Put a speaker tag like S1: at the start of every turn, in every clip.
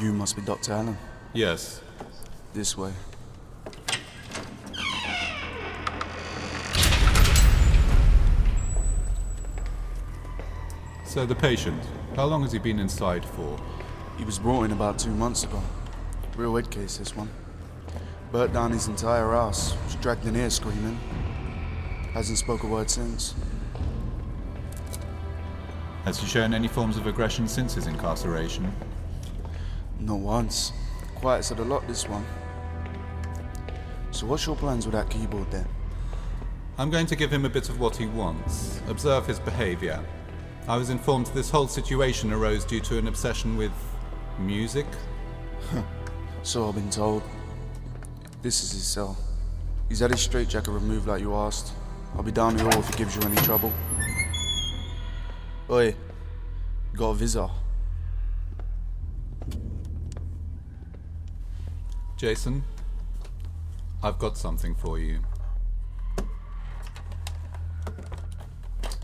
S1: You must be Dr. Allen.
S2: Yes.
S1: This way.
S2: So the patient, how long has he been inside for?
S1: He was brought in about 2 months ago. Real head case, this one. Burnt down his entire house. Was dragged in here screaming. Hasn't spoke a word since.
S2: Has he shown any forms of aggression since his incarceration?
S1: Not once. Quiet said a lot, this one. So what's your plans with that keyboard then?
S2: I'm going to give him a bit of what he wants. Observe his behavior. I was informed this whole situation arose due to an obsession with music.
S1: So I've been told. This is his cell. He's had his straitjacket removed like you asked. I'll be down the hall if he gives you any trouble. Oi, you got a visitor.
S2: Jason, I've got something for you.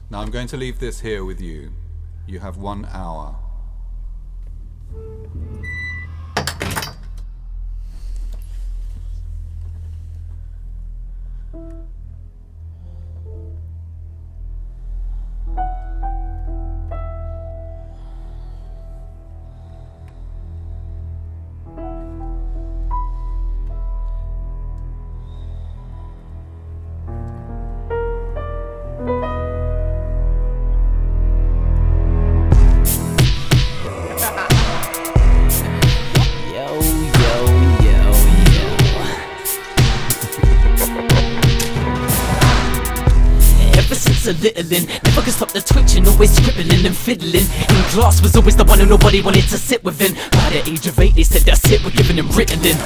S2: Now I'm going to leave this here with you. You have 1 hour.
S3: A little never could stop the twitching, always scribbling and fiddling. In class was always the one who nobody wanted to sit within. By the age of 8 they said that's it, we're giving him written in.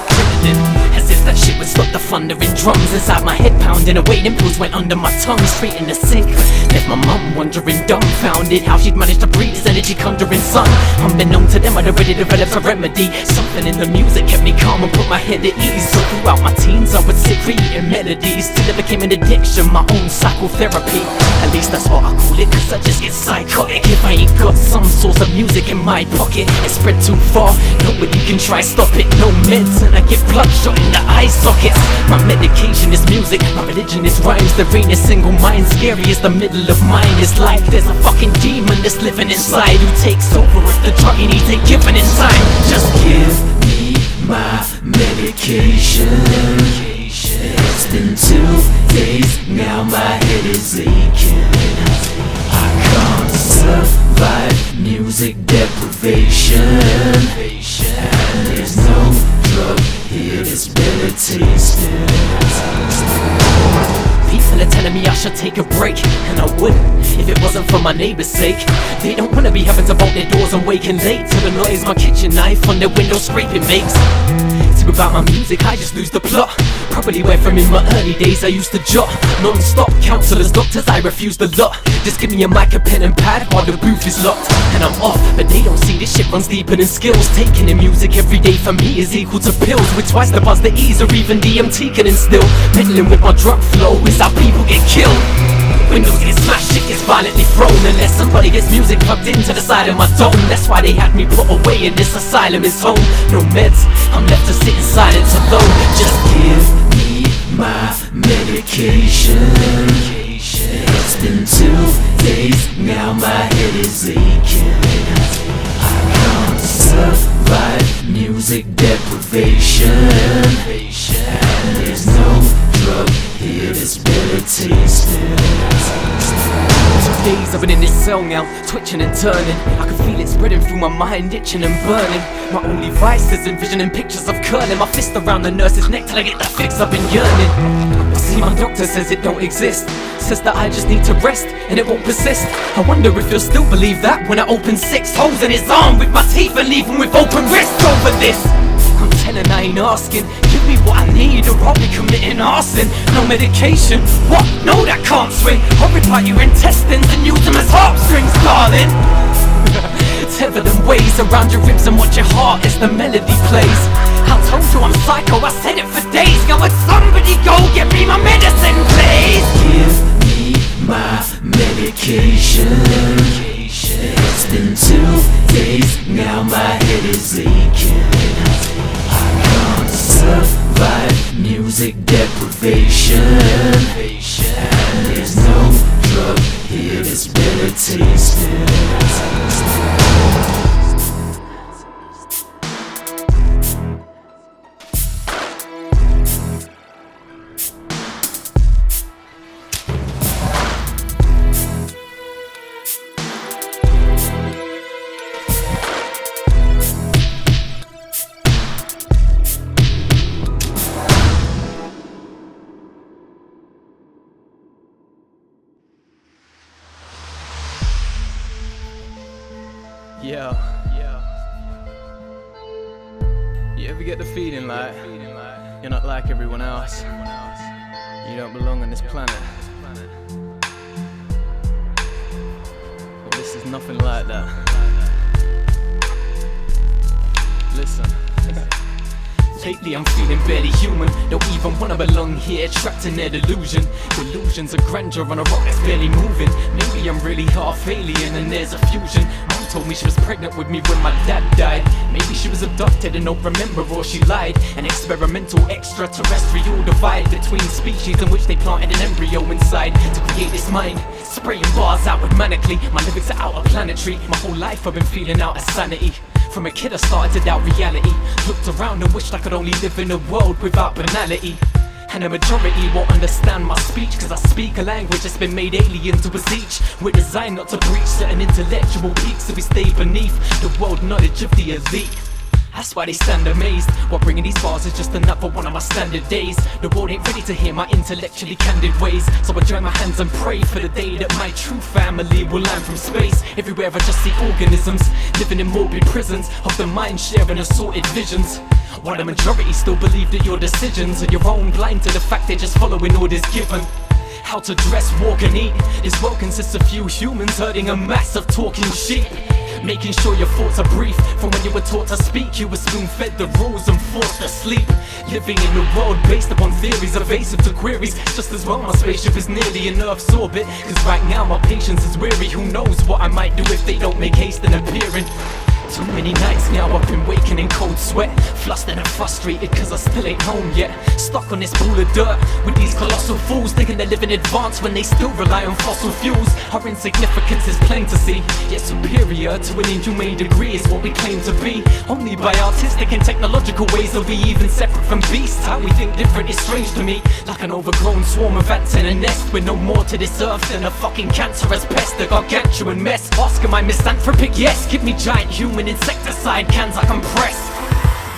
S3: As if that shit would stop the thundering drums inside my head pounding away. Them pills went under my tongue, straight in the sink. Left my mum wondering, dumbfounded, how she'd managed to breathe this energy conjuring sun. Unbeknown to them I'd already developed a remedy. Something in the music kept me calm and put my head at ease. So throughout my teens I would sit creating melodies till it became an addiction, my own psychotherapy. At least that's what I call it, cause I just get psychotic if I ain't got some source of music in my pocket. It's spread too far, nobody can try stop it. No meds and I get bloodshot in the eye sockets. My medication is music, my religion is rhymes. There ain't a single mind scary as the middle of mine. It's like there's a fucking demon that's living inside who takes over if the drug you need ain't given in time. Just give me my medication. It's been 2 days, now my head is aching. I can't survive music deprivation. And there's no drug here that's better tasting. People are telling me I should take a break, and I wouldn't if it wasn't for my neighbor's sake. They don't wanna be having to bolt their doors and waking late to the noise my kitchen knife on their window scraping makes. About my music, I just lose the plot. Probably where from in my early days I used to jot non-stop. Counselors, doctors, I refuse the lot. Just give me a mic, a pen and pad while the booth is locked. And I'm off, but they don't see this shit runs deeper than skills. Taking in music every day for me is equal to pills with twice the buzz, the ease, or even DMT can instill. Peddling with my drug flow is how people get killed. Windows get smashed, shit gets violently thrown unless somebody gets music plugged into the side of my dome. That's why they had me put away in this asylum, it's home. No meds, I'm left to sit in silence alone. Just give me my medication. It's been 2 days, now my head is aching. I can't survive music deprivation. And there's no drug here that's better tasting. 2 days I've been in this cell now, twitching and turning. I can feel it spreading through my mind, itching and burning. My only vice is envisioning pictures of curling my fist around the nurse's neck till I get the fix I've been yearning. But see, my doctor says it don't exist. Says that I just need to rest and it won't persist. I wonder if you'll still believe that when I open 6 holes in his arm with my teeth and leave him with open wrists over this. I'm 10 and I ain't asking, give me what I need or I'll be committing arson. No medication, what? No, that can't swing. I'll rip out your intestines and use them as heartstrings, darling. Tether them ways around your ribs and watch your heart as the melody plays. I told you I'm psycho, I said it for days. Now would somebody go get me my medicine, please? Give me my medication. It's been 2 days, now my head is aching. I can't survive music deprivation, and there's no drug here that's better tasting.
S4: Yeah. You ever get the feeling like you're not like everyone else? You don't belong on this planet. Well, this is nothing like that. Listen.
S3: Lately I'm feeling barely human. Don't even wanna belong here, trapped in their delusion. Delusions of grandeur on a rock that's barely moving. Maybe I'm really half alien and there's a fusion. Mom told me she was pregnant with me when my dad died. Maybe she was abducted and don't remember, or she lied. An experimental extraterrestrial divide between species in which they planted an embryo inside to create this mind. Spraying bars out with manically. My lyrics are out of planetary. My whole life I've been feeling out of sanity. From a kid I started to doubt reality. Looked around and wished I could only live in a world without banality. And a majority won't understand my speech, cause I speak a language that's been made alien to us each. We're designed not to breach certain intellectual peaks, so we stay beneath the world knowledge of the elite. That's why they stand amazed, while bringing these bars is just another one of my standard days. The world ain't ready to hear my intellectually candid ways, so I join my hands and pray for the day that my true family will land from space. Everywhere I just see organisms, living in morbid prisons of the mind, sharing assorted visions. While the majority still believe that your decisions are your own, blind to the fact they're just following orders given. How to dress, walk and eat. This world consists of few humans herding a mass of talking sheep. Making sure your thoughts are brief. From when you were taught to speak, you were spoon-fed the rules and forced to sleep. Living in a world based upon theories evasive to queries. Just as well my spaceship is nearly in Earth's orbit, cause right now my patience is weary. Who knows what I might do if they don't make haste in appearing. Too many nights now I've been waking in cold sweat, flustered and frustrated cause I still ain't home yet. Stuck on this pool of dirt with these colossal fools, thinking they live in advance when they still rely on fossil fuels. Our insignificance is plain to see, yet superior to an inhumane degree is what we claim to be. Only by artistic and technological ways are we even separate from beasts. How we think different is strange to me, like an overgrown swarm of ants in a nest. We're no more to this earth than a fucking cancerous pest, a gargantuan mess. Ask am I misanthropic? Yes, give me giant human insecticide cans I compress.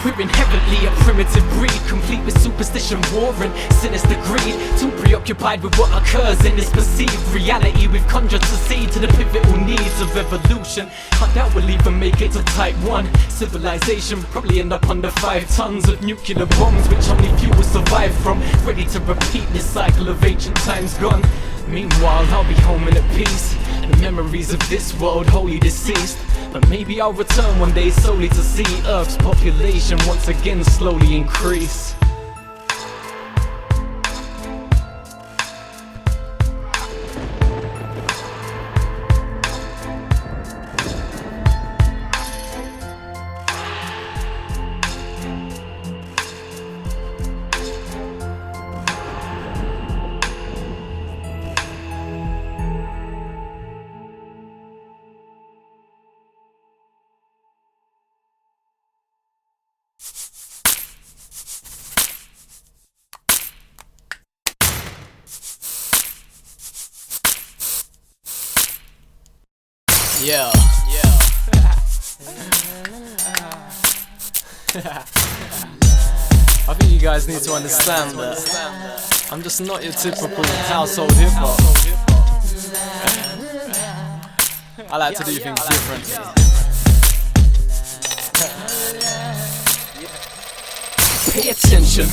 S3: We're inherently a primitive breed, complete with superstition, war and sinister greed. Too preoccupied with what occurs in this perceived reality, we've conjured to see to the pivotal needs of evolution. I doubt we'll even make it to type 1 civilization, probably end up under 5 tons of nuclear bombs, which only few will survive from. Ready to repeat this cycle of ancient times gone. Meanwhile I'll be home in a peace, the memories of this world wholly deceased. But maybe I'll return one day solely to see Earth's population once again slowly increase.
S4: Yeah. I think you guys need to understand that I'm just not your typical household hip-hop. I like to do things different.
S3: Pay attention,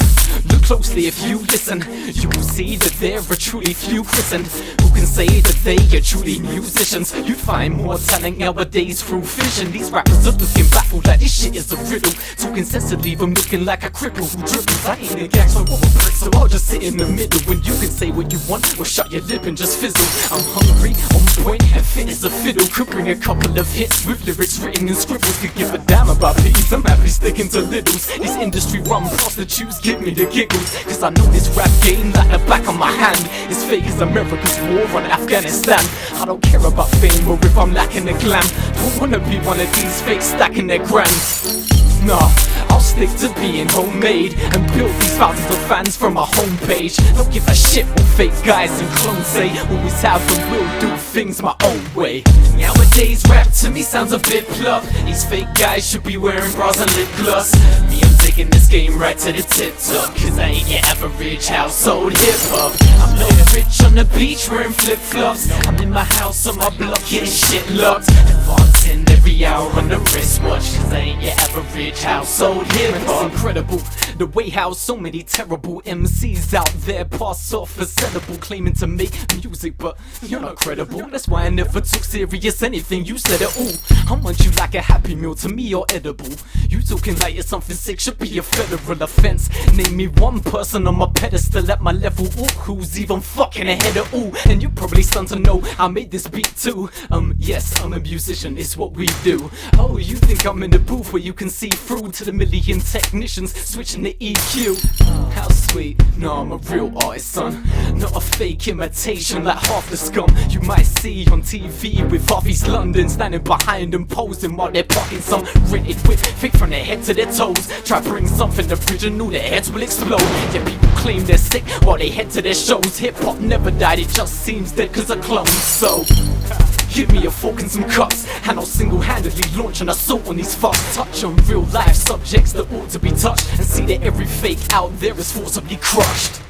S3: look closely if you listen. You will see that there are truly few christened who can say that they are truly musicians. You'd find more talent nowadays through vision. These rappers are looking baffled like this shit is a riddle. Talking sense to leave them looking like a cripple who dribbles. I ain't a gangster or a brick, so I'll just sit in the middle. When you can say what you want, or shut your lip and just fizzle. I'm hungry, on point, and fit as a fiddle. Could bring a couple of hits with lyrics written in scribbles. Could give a damn about peas, I'm happy sticking to littles. These industry run prostitutes give me the giggles, cause I know this rap game like the back of my hand. It's fake as America's war on Afghanistan. I don't care about fame or if I'm lacking the glam. Don't wanna be one of these fakes stacking their grams. Nah, I'll stick to being homemade and build these thousands of fans from my homepage. Don't give a shit what fake guys and clones say. Always have and will do things my own way. Nowadays rap to me sounds a bit bluff. These fake guys should be wearing bras and lip gloss. Me, I'm taking this game right to the tip top, cause I ain't your average household hip hop. I'm no rich on the beach wearing flip flops. I'm in my house on my block getting shit locked. Advancing every hour on the wristwatch, cause I ain't your average household hip hop. It's incredible the way how so many terrible MCs out there pass off as sellable, claiming to make music, but you're not credible. That's why I never took serious anything you said at all. I want you like a Happy Meal, to me you're edible. You talking like you're something sick should be a federal offense. Name me one person on my pedestal at my level, or who's even fucking ahead of all. And you probably stunned to know I made this beat too. Yes, I'm a musician, it's what we do. Oh, you think I'm in the booth where you can see through to the million technicians switching the EQ? How sweet, no, I'm a real artist, son. Not a fake imitation like half the scum you might see on TV with half East London standing behind them posing while they're parking some rented whip fake from their head to their toes. Try bring something original, their heads will explode. Yeah, people claim they're sick while they head to their shows. Hip-hop never died, it just seems dead cause of clones. So give me a fork and some cups, and I'll single-handedly launch an assault on these fucks. Touch on real-life subjects that ought to be touched, and see that every fake out there is forcibly crushed.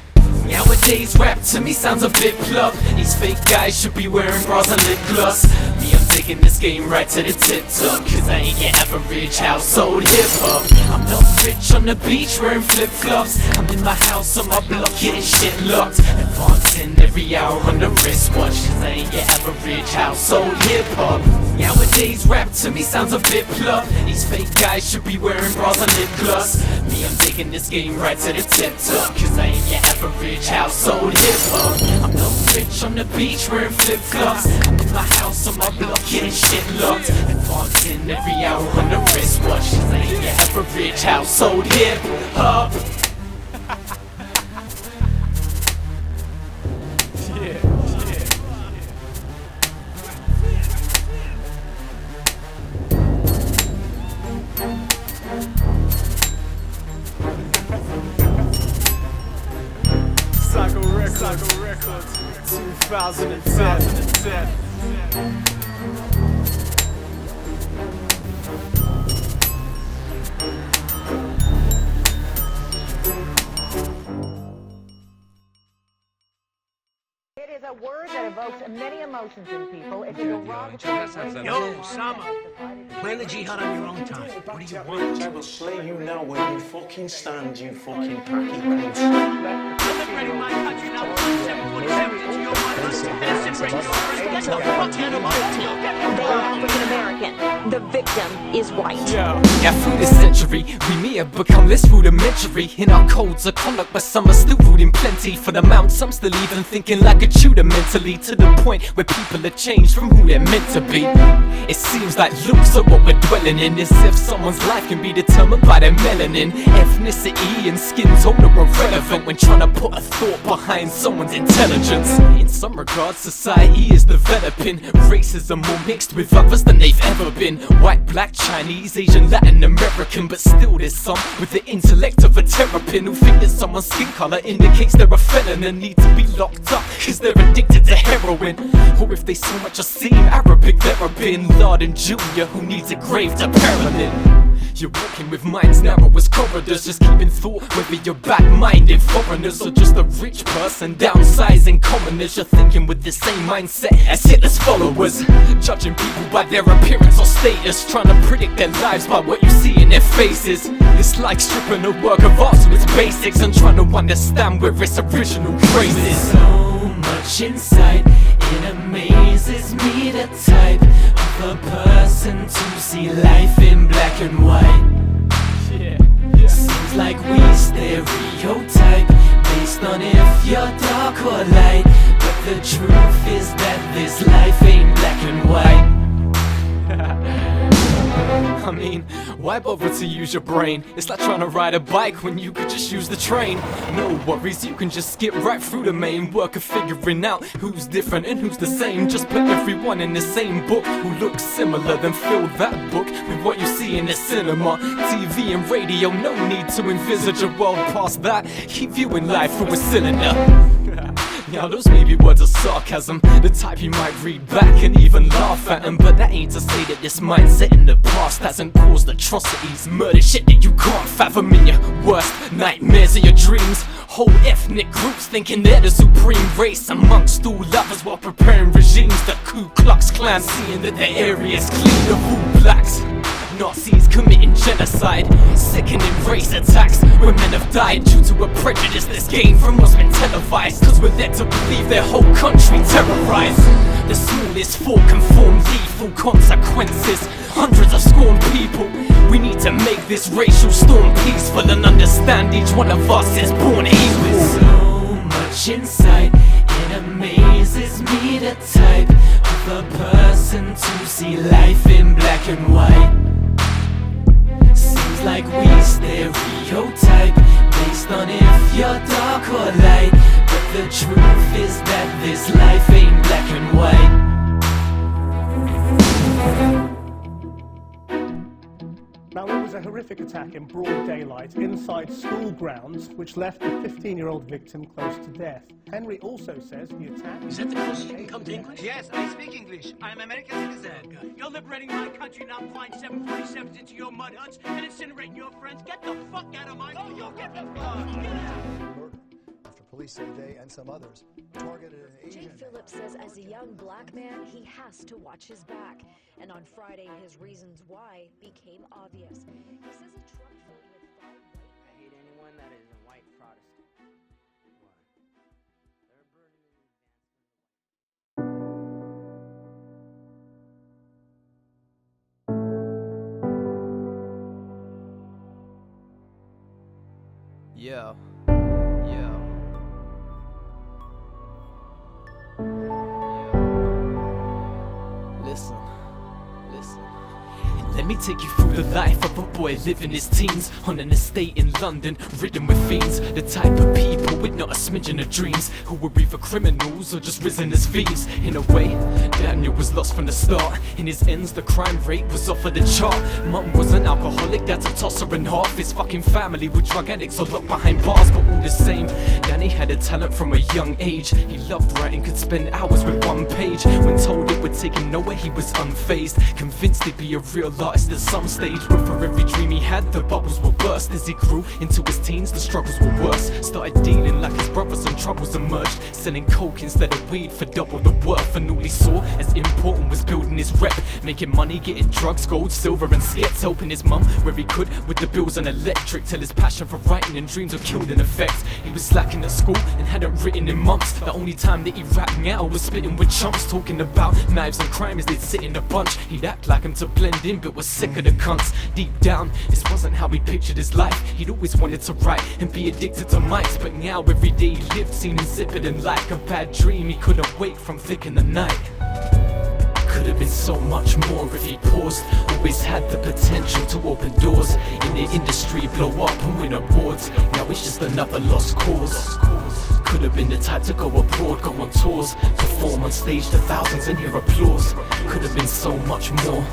S3: Nowadays rap to me sounds a bit bluff. These fake guys should be wearing bras and lip gloss. Me, I'm taking this game right to the tip top, cause I ain't your average household hip hop. I'm not rich on the beach wearing flip flops. I'm in my house on my block getting shit locked. Advancing every hour on the wristwatch, cause I ain't your average household hip hop. Nowadays rap to me sounds a bit bluff. These fake guys should be wearing bras and lip gloss. Me, I'm taking this game right to the tip top, cause I ain't your average household hip hop. I'm not rich on the beach wearing flip flops. I'm in my house on my block getting shit locked. Advancing every hour on the wristwatch, cause I ain't your average household hip hop.
S5: Syko Records, 2010.
S6: It is a word that evokes many emotions in people. It's a derogatory.
S7: Yo, Sama, play the jihad on your own time. What do you want?
S8: I will slay you now where you fucking stand, you fucking packy cunt.
S7: Celebrating my country now, 747 into your mother, innocent bring your get the fuck out of my town.
S6: They are African American. The victim is white.
S3: Yeah, through this century, we may have become less rudimentary in our codes of conduct, but some are still rude in plenty. For the amount, some still even thinking like a tutor mentally, to the point where people are changed from who they're meant to be. It seems like looks are what we're dwelling in, as if someone's life can be determined by their melanin. Ethnicity and skin tone are irrelevant when trying to put a thought behind someone's intelligence. In some regards, society is developing. Races are more mixed with others than they've ever been. White, black, Chinese, Asian, Latin American, but still there's some with the intellect of a terrapin who think that someone's skin color indicates they're a felon and need to be locked up cause they're addicted to heroin. Or if they so much as seem Arabic, they're a Bin Laden Jr. who needs a grave to parallel. You're walking with minds narrow as corridors, just keeping thought whether you're bad-minded foreigners or just a rich person downsizing commoners. You're thinking with the same mindset as Hitler's followers, judging people by their appearance or status, trying to predict their lives by what you see in their faces. It's like stripping a work of art to its basics and trying to understand where its original trace is. So much inside, it amazes me, the type of a person to see life in black and white. Seems like we stereotype based on if you're dark or light, but the truth is that this life ain't black and white. I mean, why bother to use your brain? It's like trying to ride a bike when you could just use the train. No worries, you can just skip right through the main work of figuring out who's different and who's the same. Just put everyone in the same book who looks similar, then fill that book with what you see in the cinema, TV and radio. No need to envisage a world past that. Keep viewing life through a cylinder. Now those may be words of sarcasm, the type you might read back and even laugh at them. But that ain't to say that this mindset in the past hasn't caused atrocities, murder, shit that you can't fathom in your worst nightmares of your dreams. Whole ethnic groups thinking they're the supreme race amongst all others while preparing regimes. The Ku Klux Klan seeing that their area's clean of all blacks. Nazis committing genocide, sickening race attacks where men have died due to a prejudice that's gained from what's been televised, cause we're led to believe their whole country terrorized. The smallest fall conform lethal consequences, hundreds of scorned people. We need to make this racial storm peaceful and understand each one of us is born equal. So much inside, it amazes me, the type of a person to see life in black and white. Seems like we stereotype based on if you're dark or light, but the truth is that this life ain't black and white.
S9: Now, it was a horrific attack in broad daylight inside school grounds, which left the 15-year-old victim close to death. Henry also says the attack...
S7: Is that the closest you can come to English?
S10: Yes, I speak English. I'm American citizen.
S7: You're liberating my country, now flying 747s into your mud huts and incinerating your friends. Get the fuck out of my... Oh, you'll get the fuck!
S11: Murder. After police say they and some others targeted an Asian...
S12: Jake Phillips says as a young black man, he has to watch his back. And on Friday, his reasons why became obvious. He says a truck filled with 5 white...
S4: I hate anyone that is a white Protestant. Why? They're burning in advancement. Yo. Listen. Let me take you through the life of a boy living his teens on an estate in London, ridden with fiends. The type of people with not a smidgen of dreams, who were either criminals or just risen as thieves. In a way, Daniel was lost from the start. In his ends, the crime rate was off of the chart. Mum was an alcoholic, dad's a tosser and half. His fucking family were drug addicts or locked behind bars, but all the same, Danny had a talent from a young age. He loved writing, could spend hours with one page. When told it would take him nowhere, he was unfazed, convinced he'd be a real artist at some stage. But for every dream he had, the bubbles will burst. As he grew into his teens, the struggles were worse. Started dealing like his brothers and troubles emerged, selling coke instead of weed for double the worth. And all he saw as important was building his rep, making money, getting drugs, gold, silver and skits, helping his mum where he could with the bills and electric, till his passion for writing and dreams were killed in effect. He was slacking at school and hadn't written in months. The only time that he rapped now was spitting with chumps, talking about knives and crime as they'd sit in a bunch. He'd act like him to blend in, but was sick of the cunts. Deep down, this wasn't how he pictured his life. He'd always wanted to write and be addicted to mics, but now every day he lived seemed insipid and like a bad dream. He couldn't wake from thick in the night. Could have been so much more if he paused. Always had the potential to open doors in the industry, blow up and win awards. Now it's just another lost cause. Could have been the type to go abroad, go on tours, perform on stage to thousands and hear applause. Could have been so much more.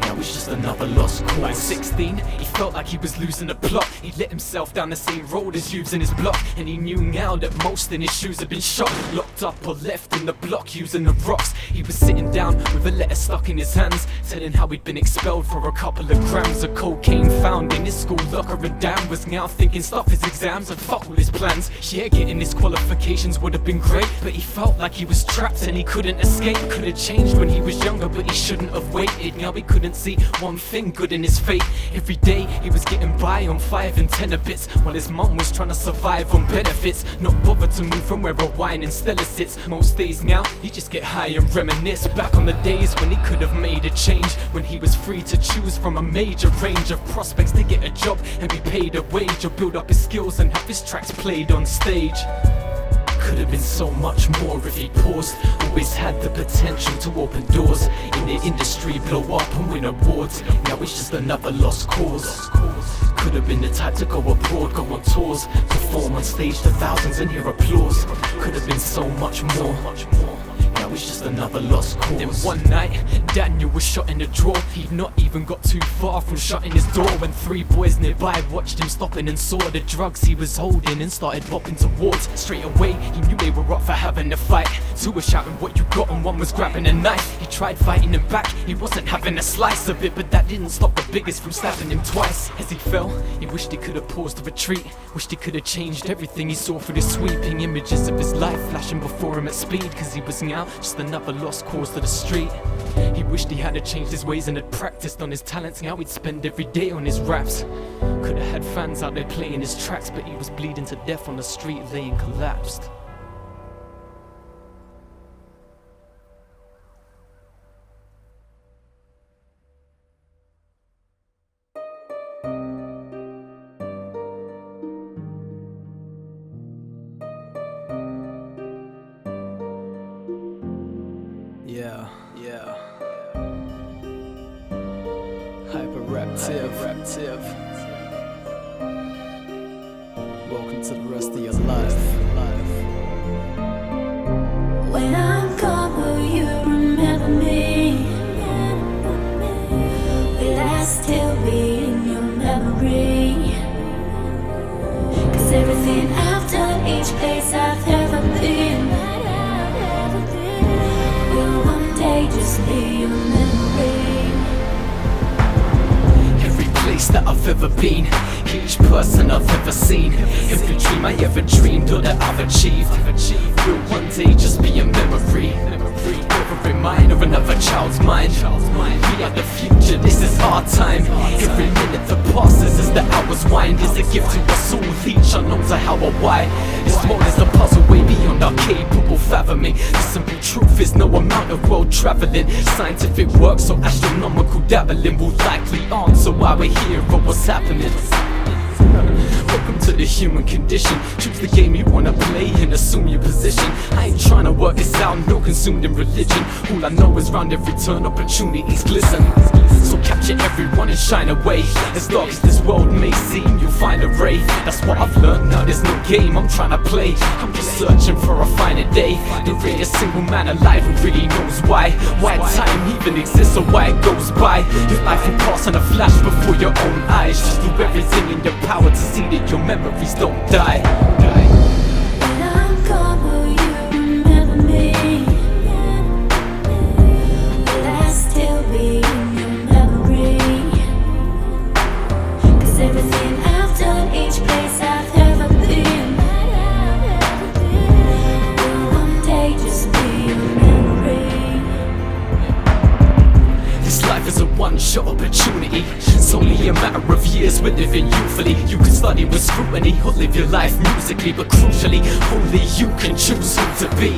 S4: Now it's just another lost cause. By 16, he felt like he was losing the plot. He let himself down the same road as youths in his block, and he knew now that most in his shoes had been shot, locked up or left in the block using the rocks. He was sitting down with a letter stuck in his hands, telling how he'd been expelled for a couple of grams of cocaine found in his school locker, and Dan was now thinking stop his exams and fuck all his plans. Yeah, getting his qualifications would have been great, but he felt like he was trapped and he couldn't escape. Could have changed when he was younger, but he shouldn't have waited. Now he couldn't see one thing good in his fate. Every day he was getting by on 5 and 10 bits, while his mum was trying to survive on benefits. Not bothered to move from where a wine and Stella sits. Most days now he just get high and reminisce back on the days when he could have made a change, when he was free to choose from a major range of prospects to get a job and be paid a wage, or build up his skills and have his tracks played on stage. Could have been so much more if he paused. Always had the potential to open doors in the industry, blow up and win awards. Now it's just another lost cause. Could have been the type to go abroad, go on tours, perform on stage to thousands and hear applause. Could have been so much more. Now it's just another lost cause. Then one night, Daniel was shot in the drawer. He'd not even got too far from shutting his door when 3 boys nearby watched him stopping and saw the drugs he was holding and started bopping towards. Straight away, he knew they were up for having a fight. 2 were shouting what you got and 1 was grabbing a knife. He tried fighting him back, he wasn't having a slice of it, but that didn't stop the biggest from stabbing him twice. As he fell, he wished he could have paused the retreat, wished he could have changed everything he saw through the sweeping images of his life flashing before him at speed, cause he was now just another lost cause to the street. He wished he had changed his ways and had practiced on his talents, how he'd spend every day on his raps. Could have had fans out there playing his tracks, but he was bleeding to death on the street, laying collapsed. Yeah. Hyperaptive. Welcome to the rest of your life.
S13: When I'm gone, will you remember me? Will I still be in your memory? Cause everything I've done, each place I've ever been, will one day just be a memory.
S4: Every place that I've ever been, each person I've ever seen, every dream I ever dreamed or that I've achieved, will one day just be a memory. Whether in mine or another child's mind, we are the future, this is our time. Every minute that passes as the hours wind is a gift to us all, each unknown to how or why. As small as the puzzle way beyond our capable fathoming. The simple truth is no amount of world traveling, scientific work so astronomical dabbling will likely answer why we're here or what's happening. Welcome to the human condition. Choose the game you wanna play and assume your position. I ain't trying to work this out, no consumed in religion. All I know is round every turn opportunities glisten. So capture everyone and shine away. As dark as this world may seem, you'll find a ray. That's what I've learned, now there's no game I'm trying to play. I'm just searching for a finer day. There ain't a single man alive who really knows why time even exists or why it goes by. Your life will pass in a flash before your own eyes. Just do everything in your power to see that your memories don't die.
S13: When I'm gone, will you remember me? Will I still be in your memory? Cause everything I've done, each place I've ever been, will one day just be a memory.
S4: This life is a one-shot opportunity. It's only a matter of years we're living youthfully. You can study with scrutiny or live your life musically, but crucially, only you can choose who to be.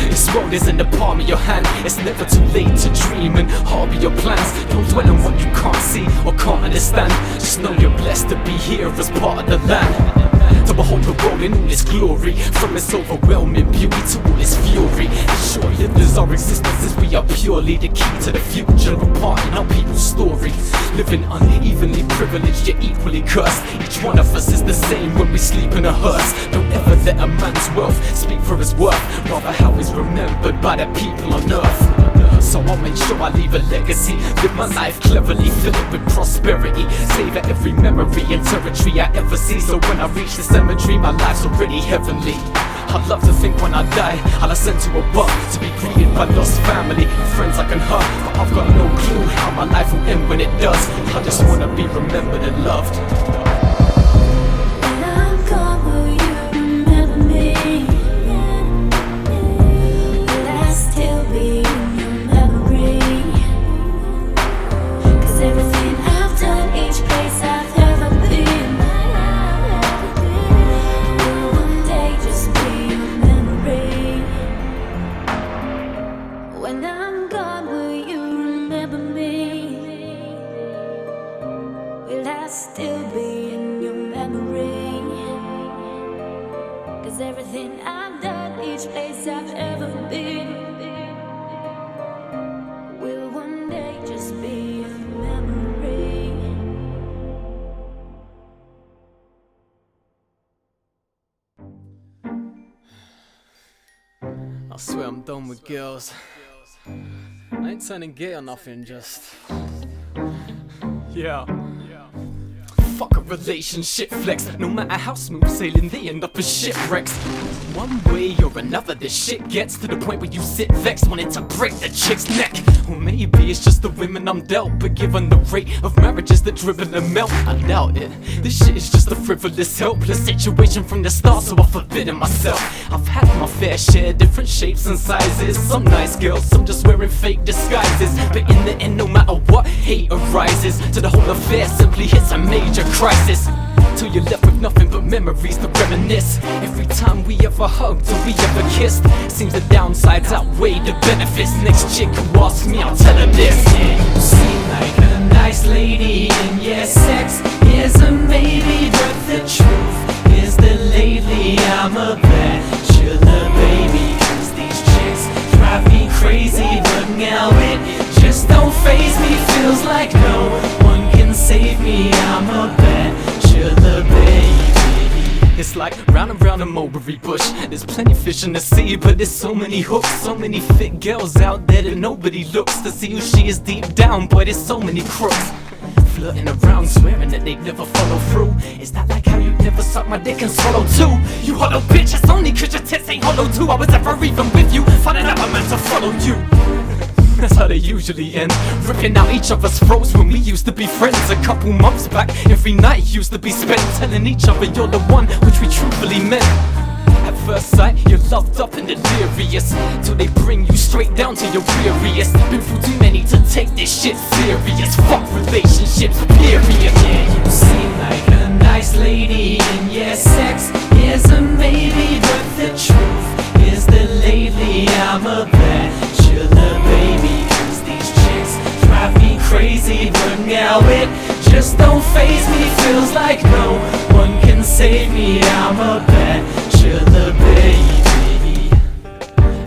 S4: This world is in the palm of your hand. It's never too late to dream and harbor your plans. Don't dwell on what you can't see or can't understand. Just know you're blessed to be here as part of the land. To behold the world in all its glory, from its overwhelming beauty to all its fury. Ensure livers our existence as we are purely the key to the future, a part in our people's story. Living unevenly privileged yet equally cursed. Each one of us is the same when we sleep in a hearse. Don't ever let a man's wealth speak for his worth, rather how he's remembered by the people on earth. So I'll make sure I leave a legacy, live my life cleverly, fill it with prosperity, savor every memory and territory I ever see. So when I reach the cemetery, my life's already heavenly. I'd love to think when I die, I'll ascend to above, to be greeted by lost family, friends I can hug. But I've got no clue how my life will end when it does. I just wanna be remembered and loved.
S13: When I'm gone, will you remember me? Will I still be in your memory? Cause everything I've done, each place I've ever been, will one day just be a memory. When I'm gone, will you remember me? Will I still be in your memory? 'Cause everything I've done, each place I've ever been, will one day just be a memory.
S4: I swear I'm done with girls. I ain't turning gay or nothing, just... yeah. Fuck a relationship flex. No matter how smooth sailing, they end up as shipwrecks. One way or another, this shit gets to the point where you sit vexed, wanting to break the chick's neck. Or maybe it's just the women I'm dealt, but given the rate of marriages that dribble and melt, I doubt it. This shit is just a frivolous, helpless situation from the start, so I've forbidden myself. I've had my fair share, different shapes and sizes. Some nice girls, some just wearing fake disguises. But in the end, no matter what, hate arises. To the whole affair simply hits a major crisis, till you're left with nothing but memories to reminisce. Every time we ever hugged or we ever kissed, seems the downsides outweigh the benefits. Next chick who asks me, I'll tell her this. Yeah, you seem like a nice lady, and yeah, sex is a maybe, but the truth is that lately I'm a bachelor baby. 'Cause these chicks drive me crazy, but now it just don't faze me. Feels like no one can save me. I'm a bachelor baby. It's like round and round a mulberry bush. There's plenty fish in the sea, but there's so many hooks, so many fit girls out there that nobody looks to see who she is deep down. Boy, there's so many crooks flirting around, swearing that they'd never follow through. Is that like how you'd never suck my dick and swallow too? You hollow bitch, it's only 'cause your tits ain't hollow too. I was ever even with you, finding out I'm meant to follow you. That's how they usually end, ripping out each other's throats when we used to be friends. A couple months back, every night used to be spent telling each other you're the one, which we truthfully meant. At first sight, you're loved up and delirious, till they bring you straight down to your weariest. Been through too many to take this shit serious. Fuck relationships, period. Yeah, you seem like a nice lady, and yeah, sex is a maybe, but the truth is that lately I'm a bachelor baby. 'Cause these chicks drive me crazy, but now it just don't faze me. Feels like no one can save me. I'm a bachelor baby.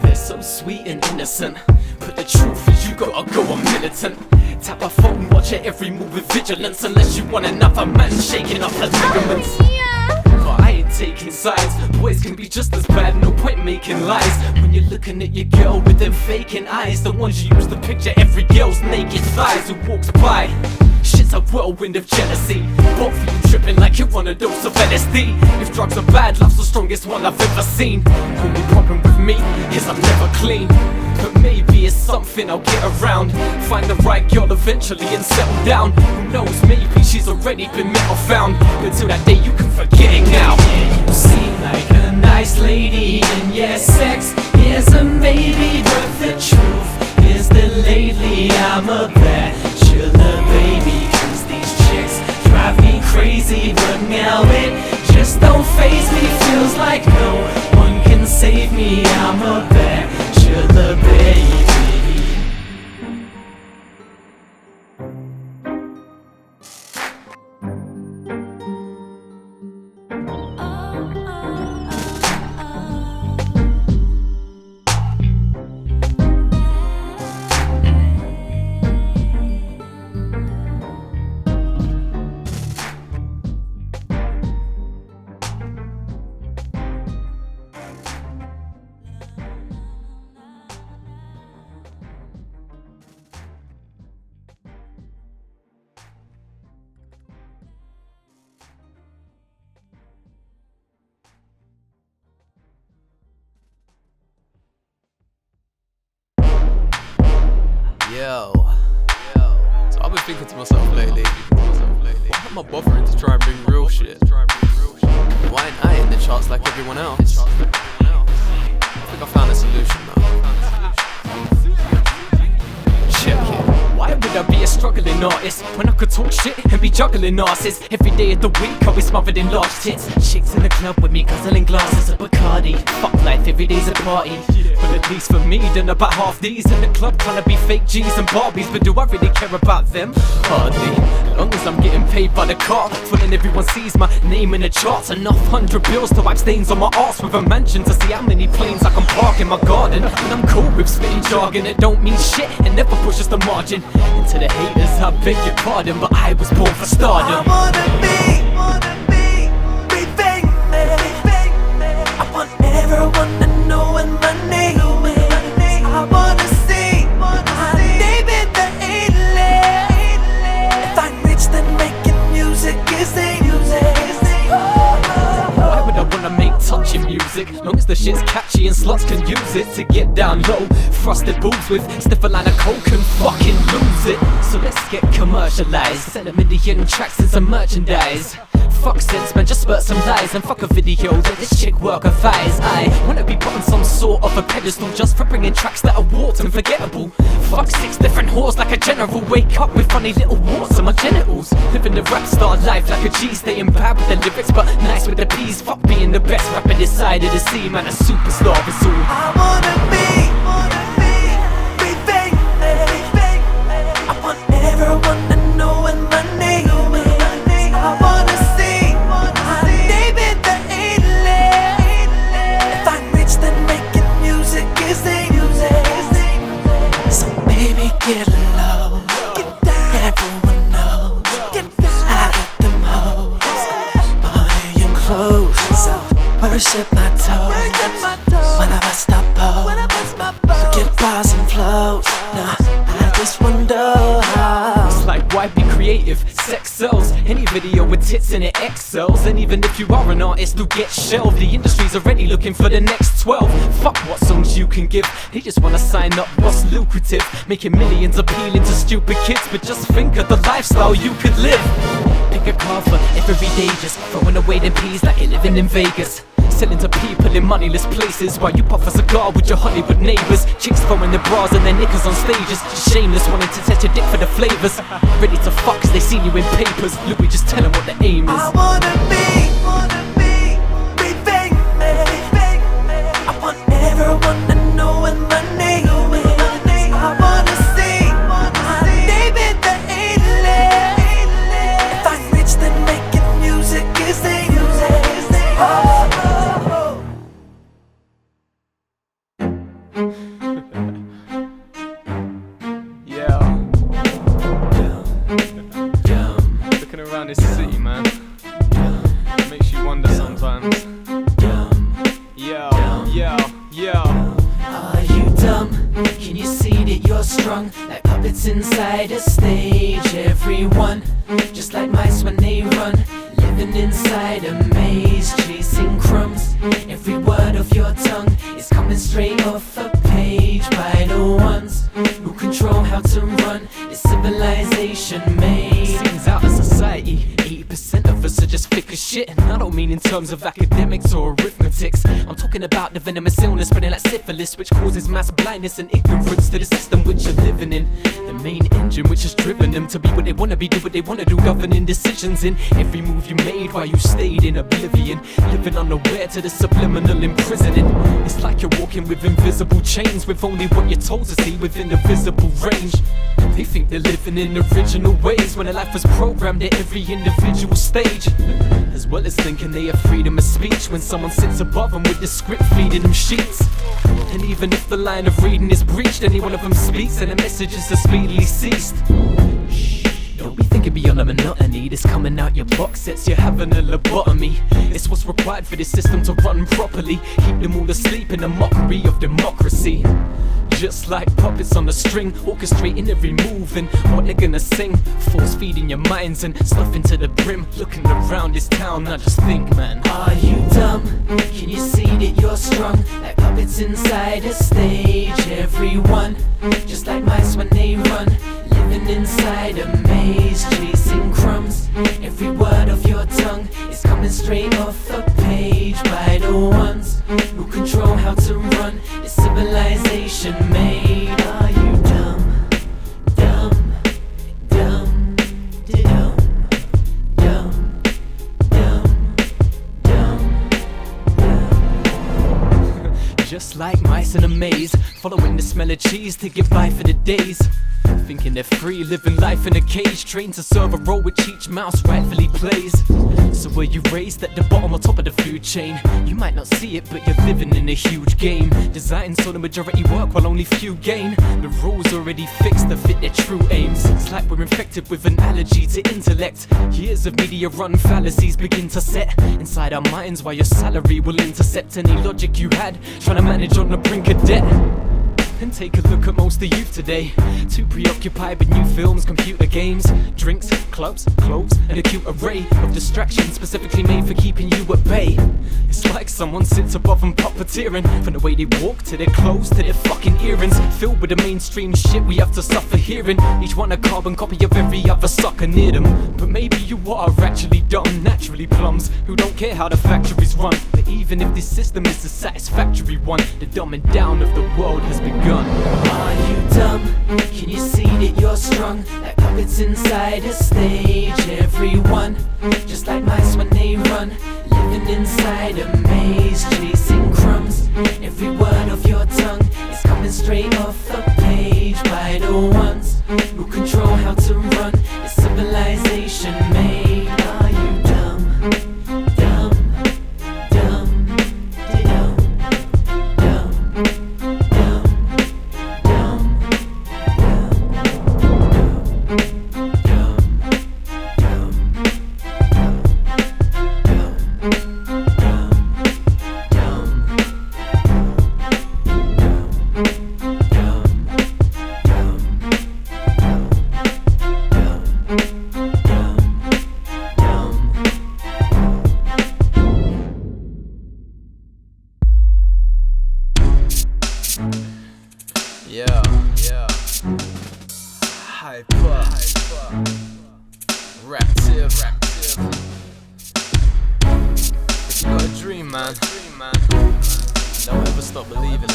S4: They're so sweet and innocent, but the truth is you gotta go a militant. Tap a phone, watch her every move with vigilance, unless you want another man shaking up her ligaments. But I ain't taking sides, boys can be just as bad, no point making lies. When you're looking at your girl with them vacant eyes, the ones you use to picture every girl's naked thighs who walks by. Shit's a whirlwind of jealousy, both of you tripping like you're on a dose of LSD. If drugs are bad, love's the strongest one I've ever seen. Only problem with me is I'm never clean, but maybe it's something I'll get around. Find the right girl eventually and settle down. Who knows, maybe she's already been met or found. But till that day you can forget it now. Yeah, you seem like a nice lady, and yeah, sex is a maybe, but the truth is that lately I'm a bachelor baby. 'Cause these chicks drive me crazy, but now it just don't faze me. Feels like no one can save me. I'm a bachelor baby.
S14: Yo. So I've been thinking to myself lately, why am I bothering to try and bring real shit? Why ain't I in the charts like everyone else? I think I found a solution though. Check it. Why
S4: Why would I be a struggling artist when I could talk shit and be juggling asses? Every day of the week I'll be smothered in large tits. Chicks in the club with me guzzling glasses of Bacardi. Fuck life, every day's a party. Well, at least for me, done about half these in the club trying to be fake G's and Barbies. But do I really care about them? Hardly. Long as I'm getting paid by the car, full and everyone sees my name in the charts. Enough 100 bills to wipe stains on my arse with a mansion to see how many planes I can park in my garden. And I'm cool with spitting jargon that don't mean shit and never pushes the margin. And to the haters, I beg your pardon, but I was born for stardom.
S13: I wanna be famous. I want everyone to know what my name is. I wanna see my name in the A-list. If I'm rich, then making music is a music.
S4: Why would I wanna make touching music? Long as the shit's catchy and sluts can use it to get down low. Frosted boobs with sniff a line of coke and fucking lose it. So let's get commercialized, send a million tracks and some merchandise. Fuck sense man, just spurt some lies and fuck a video, let this chick work her thighs. I wanna be put on some sort of a pedestal just for bringing tracks that are warped and forgettable. Fuck 6 different whores like a general, wake up with funny little warts on my genitals. Living the rap star life like a G, staying bad with the lyrics but nice with the P's. Fuck being the best rapper this side of the sea, man, a superstar is all.
S13: I wanna be famous. I want everyone to know what my name is. I wanna see my name in the A-list. If I'm rich, then making music is a music. So baby, get low, get down. Everyone knows, get down. I got them hoes, buying clothes. So worship my toes. When I bust my pose, forget bars and flows. Nah, I just wonder how.
S4: It's like, why be creative? Sex sells. Any video with tits in it excels. And even if you are an artist who gets shelved, the industry's already looking for the next 12. Fuck what songs you can give, they just wanna sign up what's lucrative. Making millions appealing to stupid kids, but just think of the lifestyle you could live. Pick a car for every day, just throwing away them peas like you're living in Vegas. Selling to people in moneyless places while you puff a cigar with your Hollywood neighbors. Chicks throwing their bras and their knickers on stages, shameless, wanting to set your dick for the flavors. Ready to fuck cause they seen you in papers. Louis, just tell them what the aim is.
S13: I wanna be famous. I want everyone to know what my name is. I wanna see my name in the A-list. If I'm rich, then making music is a music.
S5: Looking around this city, man, makes you wonder sometimes. Yo.
S3: Are you dumb? Can you see that you're strung like puppets inside a stage? Everyone, just like mice when they run, living inside a maze, chasing crumbs. Every word of your tongue is coming straight off a page by the ones who control how to run this civilization maze.
S4: Seems out of society, 80% of us are just thick as shit. And I don't mean in terms of academics or arithmetics. I'm talking about the venomous illness spreading like syphilis, which causes mass blindness and ignorance to the system which you're living in. The main engine which has driven them to be what they wanna be, do what they wanna do, governing decisions in every move you made while you stayed in oblivion, living unaware to the subliminal imprisoning. It's like you're walking with invisible chains, with only what you're told to see within the visible range. They think they're living in original ways when their life was programmed at every individual stage, as well as thinking they have freedom of speech when someone sits above them with the script feeding them sheets. And even if the line of reading is breached, any one of them speaks and the messages are speedily ceased. Don't be thinking beyond the monotony. This coming out your box sets, you're having a lobotomy. It's what's required for this system to run properly. Keep them all asleep in the mockery of democracy. Just like puppets on a string, orchestrating every move and what they're gonna sing. Force feeding your minds and stuffing to the brim. Looking around this town, I just think, man,
S3: are you dumb? Can you see that you're strung like puppets inside a stage? Everyone, just like mice when they run, living inside a maze, chasing crumbs. Every word of your tongue is coming straight off a page by the ones who control how to run this civilization made. Are you dumb? Dumb?
S4: just like mice in a maze, following the smell of cheese to get by for the days. Thinking they're free, living life in a cage, trained to serve a role which each mouse rightfully plays. So were you raised at the bottom or top of the food chain? You might not see it, but you're living in a huge game, designed so the majority work while only few gain. The rules already fixed to fit their true aims. It's like we're infected with an allergy to intellect. Years of media run fallacies begin to set inside our minds, while your salary will intercept any logic you had trying to manage on the brink of debt. And take a look at most of youth today, too preoccupied with new films, computer games, drinks, clubs, clothes, and a cute array of distractions specifically made for keeping you at bay. It's like someone sits above them puppeteering, from the way they walk to their clothes to their fucking earrings, filled with the mainstream shit we have to suffer hearing, each one a carbon copy of every other sucker near them. But maybe you are actually dumb, naturally plums, who don't care how the factories run. But even if this system is a satisfactory one, the dumbing down of the world has begun.
S3: Are you dumb? Can you see that you're strung like puppets inside a stage? Everyone, just like mice when they run, living inside a maze, chasing crumbs. Every word of your tongue is coming straight off the page by the ones who control how to run this civilization made. Are you dumb? Dumb, dumb, dumb,
S14: Hyperaptive. If you got a dream, man, don't ever stop believing.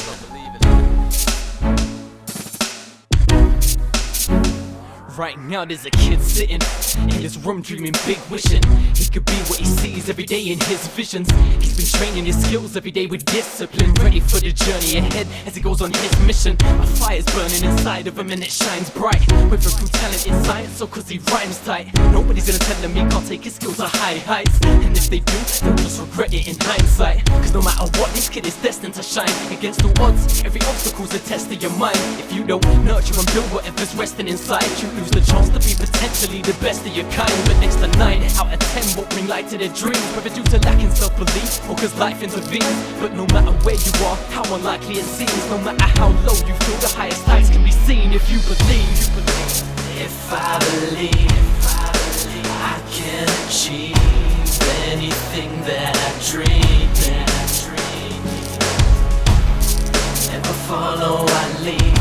S4: Right now there's a kid sitting in his room dreaming big, wishing he could be what he sees every day in his visions. He's been training his skills every day with discipline, ready for the journey ahead as he goes on his mission. A fire's burning inside of him and it shines bright, whether through talent in science or cause he rhymes tight. Nobody's gonna tell him he can't take his skills to high heights, and if they do, they'll just regret it in hindsight. Cause no matter what, this kid is destined to shine against the odds. Every obstacle's a test of your mind. If you don't nurture and build whatever's resting inside, you lose the chance to be potentially the best of your kind. But next to 9 out of 10 won't bring light to their dreams, whether due to lacking self-belief or cause life intervenes. But no matter where you are, how unlikely it seems, no matter how low you feel, the highest heights can be seen if you believe.
S3: If I believe I can achieve anything that I dream, never follow, I lead.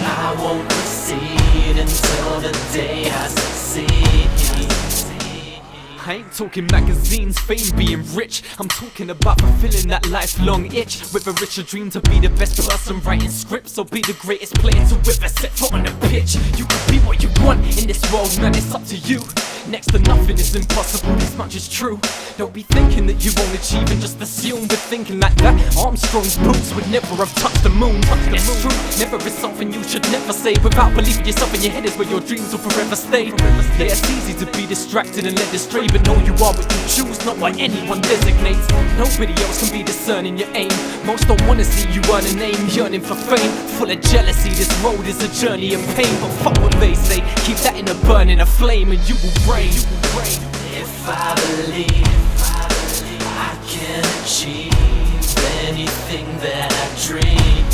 S3: I won't proceed until the day I succeed.
S4: I ain't talking magazines, fame, being rich. I'm talking about fulfilling that lifelong itch, with a richer dream to be the best person writing scripts, or be the greatest player to ever set foot on the pitch. You can be what you want in this world, man, it's up to you. Next to nothing is impossible, this much is true. Don't be thinking that you won't achieve and just assume. But thinking like that, Armstrong's boots would never have touched the moon. It's true, never is something you should never say. Without believing yourself in your head is where your dreams will forever stay. Yeah, it's easy to be distracted and led astray, but know you are what you choose, not what anyone designates. Nobody else can be discerning your aim. Most don't wanna see you earn a name, yearning for fame. Full of jealousy, this road is a journey of pain. But fuck what they say, keep that in a burning, a flame, and you will reign.
S3: If I believe I can achieve anything that I dream,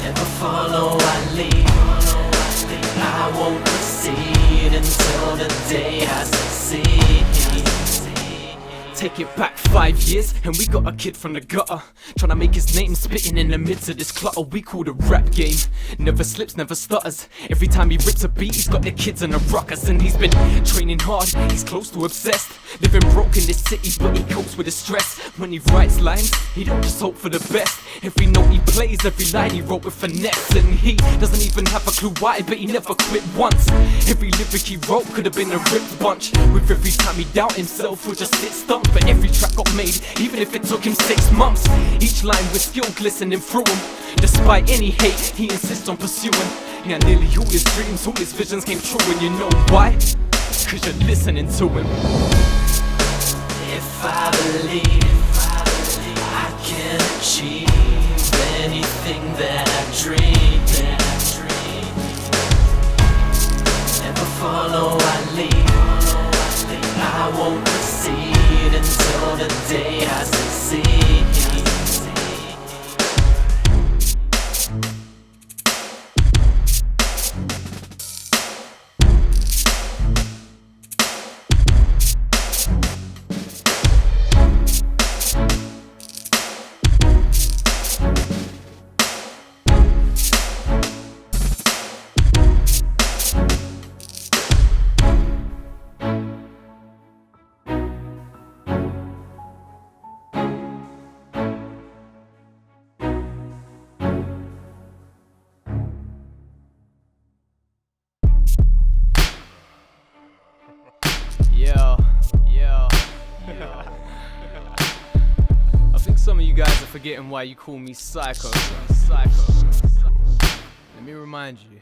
S3: never follow, I lead. I won't proceed until the day I succeed.
S4: Take it back 5 years, and we got a kid from the gutter, trying to make his name spitting in the midst of this clutter we call the rap game. Never slips, never stutters. Every time he rips a beat, he's got the kids in a ruckus. And he's been training hard, he's close to obsessed. Living broke in this city, but he copes with the stress. When he writes lines, he don't just hope for the best. Every note he plays, every line he wrote with finesse. And he doesn't even have a clue why, but he never quit once. Every lyric he wrote could have been a ripped bunch. With every time he doubt himself, would just sit stumped. But every track got made, even if it took him 6 months. Each line with skill glistening through him. Despite any hate, he insists on pursuing. Yeah, nearly all his dreams, all his visions came true. And you know why? Cause you're listening to him.
S3: If I believe I can achieve anything that I dream, never follow, I lead. I won't proceed until the day I succeed.
S5: I think some of you guys are forgetting why you call me Syko. Let me remind you.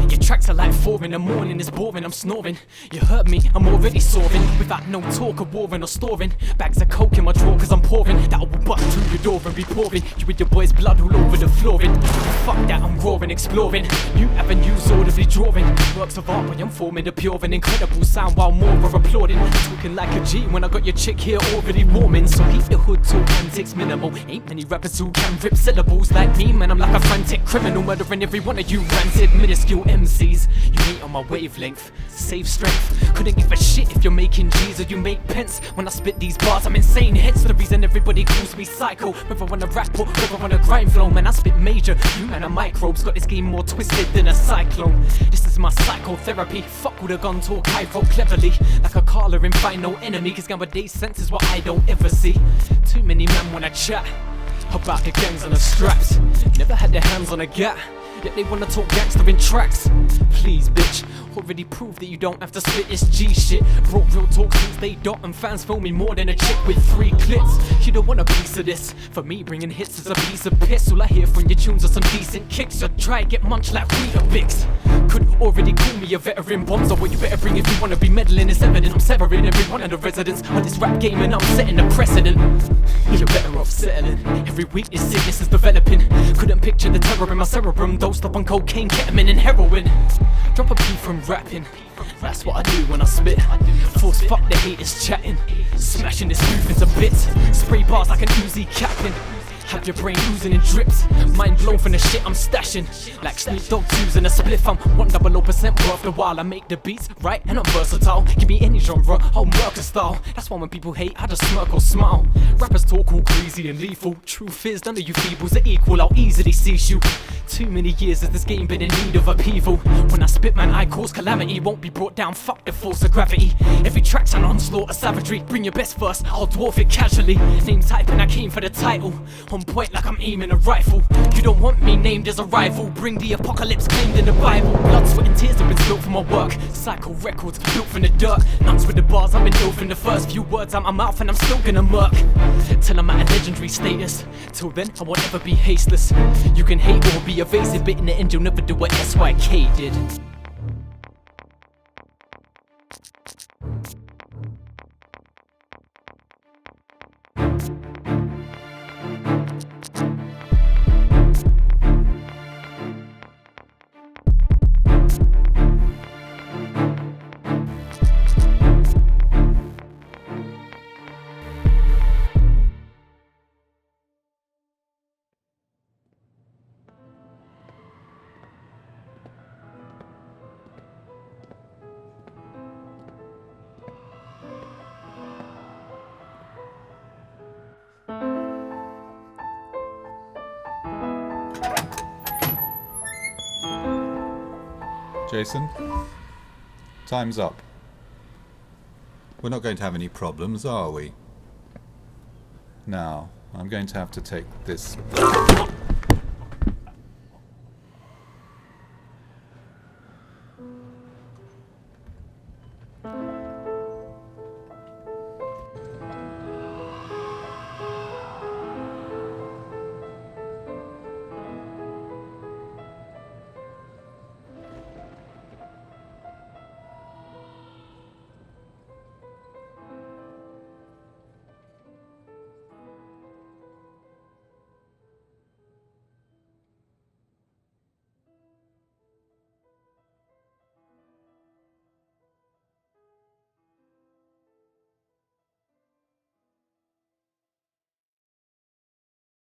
S4: Your tracks are like 4 in the morning, it's boring, I'm snoring. You heard me, I'm already soaring. Without no talk of warring or storing. Bags of coke in my drawer cause I'm pouring. That will bust through your door and be pouring. You with your boys' blood all over the flooring. Fuck that, I'm roaring, exploring. New avenues audibly drawing. Works of art when I'm forming the pure and incredible sound while more are applauding. Talking like a G when I got your chick here already warming. So keep your hood talk antics minimal. Ain't many rappers who can rip syllables like me, man. I'm like a frantic criminal, murdering every one of you ranted minuscule MCs. You ain't on my wavelength, save strength. Couldn't give a shit if you're making G's or you make pence. When I spit these bars, I'm insane. Hence the reason everybody calls me Syko. Whether on a rap or whether on a grind flow, man, I spit major. You man are microbes, got this game more twisted than a cyclone. This is my SykoTherapy. Fuck with a gun talk, I roll cleverly like a caller and find no enemy. Cause nowadays sense is what I don't ever see. Too many men wanna chat about the gangs and the straps. Never had their hands on a gat, yet they wanna talk gangster in tracks. Please, bitch, already proved that you don't have to spit this G shit. Brought real talk since they dot and fans feel me more than a chick with 3 clits. You don't want a piece of this. For me, bringing hits is a piece of piss. All I hear from your tunes are some decent kicks. So try get munched like Weetabix. Could already call me a veteran bombs, or what you better bring if you wanna be meddling. It's evident I'm severing every one of the residents of this rap game and I'm setting a precedent. You're better off settling. Every week this sickness is developing. Couldn't picture the terror in my cerebrum. Dosed up on cocaine, ketamine and heroin. Drop a P from rapping. That's what I do when I spit. Force fuck the haters chatting. Smashing this move into bits. Spray bars like an Uzi captain. Have your brain oozing in drips. Mind blown from the shit I'm stashing. Like Snoop Dogg using a spliff. I'm 100% worth the while. I make the beats right and I'm versatile. Give me any genre, I'll murk a style. That's why when people hate, I just smirk or smile. Rappers talk all crazy and lethal. Truth is, none of you feebles are equal. I'll easily cease you. Too many years has this game been in need of upheaval. When I spit, man, I cause calamity. Won't be brought down, fuck the force of gravity. Every track's an onslaught of savagery. Bring your best first, I'll dwarf it casually. Name typing, I came for the title. On point like I'm aiming a rifle. You don't want me named as a rival. Bring the apocalypse claimed in the Bible. Blood, sweat and tears have been spilled for my work. Syko records built from the dirt. Nuts with the bars, I've been ill from the first few words out my mouth and I'm still gonna murk. Till I'm at a legendary status. Till then, I won't ever be hasteless. You can hate or be evasive, but in the end you'll never do what SYK did.
S2: Jason, time's up. We're not going to have any problems, are we? Now, I'm going to have to take this